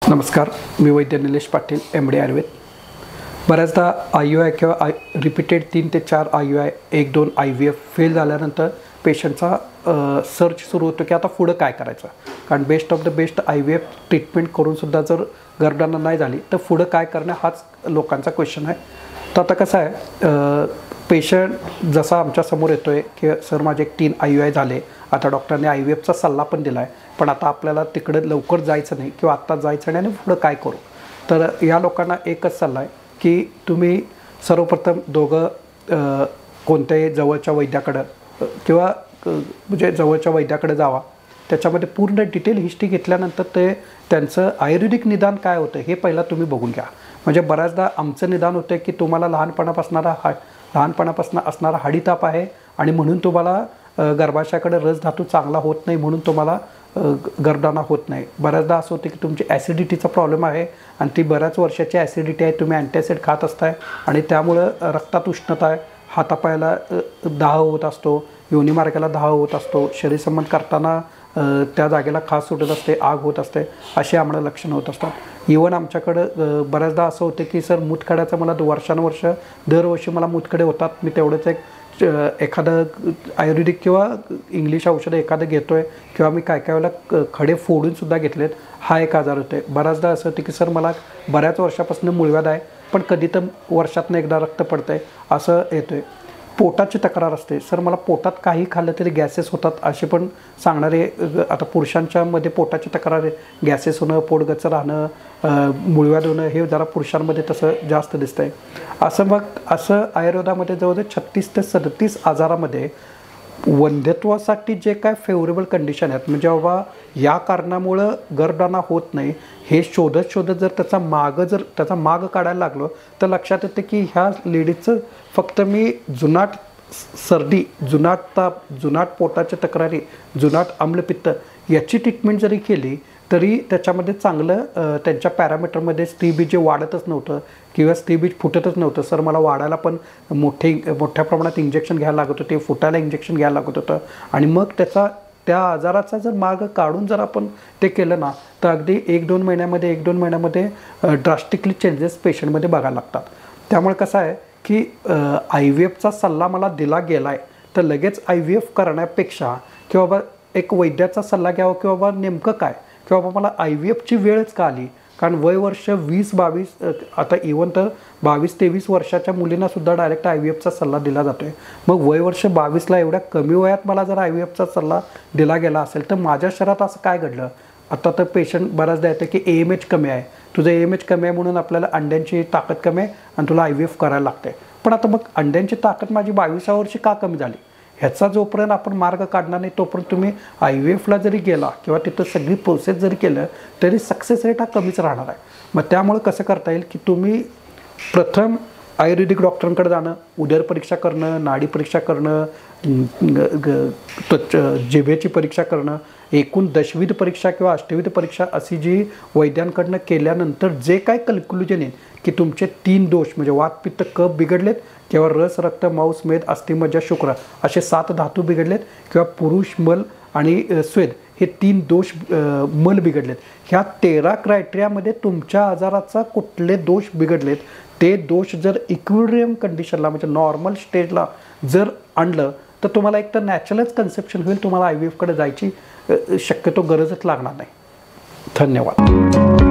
नमस्कार, मी वैद्य निलेश पाटील, MD आयुर्वेद। बऱ्याचदा IUI किंवा रिपीटेड 3 ते 4 IUI 1-2 IVF फेल झाल्यानंतर पेशंटचा सर्च सुरू होतो की आता पुढं काय करायचं। कारण best of the best IVF treatment करूनसुद्धा जर गर्भधारणा नाही झाली तर पुढं काय करणं हाच लोकांचा क्वेश्चन आहे। तर आता कसं आहे, पेशंट जसा आमच्या समोर येतो आहे की सर माझे 3 IUI झाले, आता डॉक्टरने IVFचा सल्ला पण दिला आहे, पण आता आपल्याला तिकडे लवकर जायचं नाही किंवा आत्ता जायचं नाही आणि पुढं काय करू। तर या लोकांना एकच सल्ला आहे की तुम्ही सर्वप्रथम दोघं कोणत्याही जवळच्या वैद्याकडं किंवा म्हणजे जवळच्या वैद्याकडे जावा। त्याच्यामध्ये पूर्ण डिटेल हिस्ट्री घेतल्यानंतर त्यांचं आयुर्वेदिक निदान काय होतं हे पहिला तुम्ही बघून घ्या। म्हणजे बऱ्याचदा आमचं निदान होतं की तुम्हाला लहानपणापासून असणारा हाडीताप आहे आणि म्हणून तुम्हाला गर्भाशयाकडे रस धातू चांगला होत नाही, म्हणून तुम्हाला गर्भधारणा होत नाही। बऱ्याचदा असं होतं की तुमची ॲसिडिटीचा प्रॉब्लेम आहे आणि ती बऱ्याच वर्षाची ॲसिडिटी आहे, तुम्ही अँटॅसिड खात असताय आणि त्यामुळं रक्तात उष्णता आहे, हातापायाला दाह होत असतो, योनिमार्गाला दाह होत असतो, शरीरसंबंध करताना त्या जागेला खास सुटत असते, आग होत असते, अशी आम्हाला लक्षणं होत असतात। इवन आमच्याकडं बऱ्याचदा असं होतं की सर मूतखड्याचं मला वर्षानुवर्ष दरवर्षी मला मूतखडे होतात, मी तेवढंच एखादं आयुर्वेदिक किंवा इंग्लिश औषधं एखादं घेतो आहे किंवा मी काय वेळेला खडे फोडूनसुद्धा घेतलेत, हा एक आजार होतो आहे। बऱ्याचदा असं होतं की सर मला बऱ्याच वर्षापासून मूळव्याध आहे, पण कधी तर वर्षातनं एकदा रक्त पडतं आहे असं येतो आहे। पोटाची तक्रार असते, सर मला पोटात काही खाल्लं तरी गॅसेस होतात असे पण सांगणारे आता पुरुषांच्यामध्ये पोटाची तक्रार आहे, गॅसेस होणं, पोटगच्च राहणं, मूळव्याध होणं हे जरा पुरुषांमध्ये तसं जास्त दिसतं आहे। असं आयुर्वेदामध्ये जवळजवळ 36 ते 37 आजारामध्ये वंध्यत्वासाठी जे काय फेवरेबल कंडिशन आहेत, म्हणजे बाबा या कारणामुळं गर्भधारणा होत नाही हे शोधत जर त्याचा माग काढायला लागलो तर लक्षात येतं की ह्या लेडीजचं फक्त मी जुनाट सर्दी, जुनाट ताप, जुनाट पोटाच्या तक्रारी, जुनाट आम्लपित्त याची ट्रीटमेंट जरी केली तरी त्याच्यामध्ये चांगलं त्यांच्या पॅरामीटरमध्ये स्त्रीबीज जे वाढतच नव्हतं किंवा स्त्रीबीज फुटतच नव्हतं। सर मला वाढायला पण मोठ्या प्रमाणात इंजेक्शन घ्यायला लागत होते, फुटायला इंजेक्शन घ्यायला लागत होतं आणि मग त्या आजाराचा जर मार्ग काढून जर आपण ते केलं ना तर अगदी 1-2 महिन्यामध्ये ड्रास्टिकली चेंजेस पेशंटमध्ये बघायला लागतात। त्यामुळे कसं आहे की IVFचा सल्ला मला दिला गेला आहे तर लगेच IVF करण्यापेक्षा की बाबा एक वैद्याचा सल्ला घ्यावा की बाबा नेमकं काय, की बाबा मला IVFची वेळच का आली। कारण वयवर्ष 20-22 आता इवन तर 22-23 वर्षाच्या मुलींनासुद्धा डायरेक्ट IVFचा सल्ला दिला जातो आहे। मग वयवर्ष 22ला एवढ्या कमी वयात मला जर IVFचा सल्ला दिला गेला असेल तर माझ्या शरीरात असं काय घडलं। आता तर पेशंट बऱ्याचदा येतं की AMH कमी आहे, तुझं AMH कमी आहे म्हणून आपल्याला अंड्यांची ताकद कमी आहे आणि तुला IVF करायला लागते। पण आता मग अंड्यांची ताकद माझी 22व्या वर्षी का कमी झाली, ह्याचा जोपर्यंत आपण मार्ग काढणार नाही तोपर्यंत तुम्ही IVFला जरी गेला किंवा तिथं सगळी प्रोसेस जरी केलं तरी सक्सेस रेट हा कमीच राहणार आहे। मग त्यामुळे कसं करता येईल की तुम्ही प्रथम आयुर्वेदिक डॉक्टरांकडे जाणं, उदर परीक्षा करणं, नाडी परीक्षा करणं, जिभेची परीक्षा करणं, एकूण 10वीध परीक्षा किंवा 8वीध परीक्षा अशी जी वैद्यांकडनं केल्यानंतर जे काय कन्क्लुजन येईल की तुमचे 3 दोष म्हणजे वात, पित्त, कफ बिघडलेत किंवा रस, रक्त, मांस, मेद, अस्थि, मज्जा, शुक्र असे 7 धातू बिघडलेत किंवा पुरुष मल आणि स्वेद हे 3 दोष मल बिघडलेत, ह्या 13 क्रायटेरियामध्ये तुमच्या आजाराचा कुठले दोष बिघडलेत ते दोष जर इक्विलिब्रियम कंडिशनला म्हणजे नॉर्मल स्टेजला जर आणलं तर तुम्हाला एक तर नॅचरलच कन्सेप्शन होईल, तुम्हाला IVFकडे जायची शक्यतो गरजच लागणार नाही। धन्यवाद।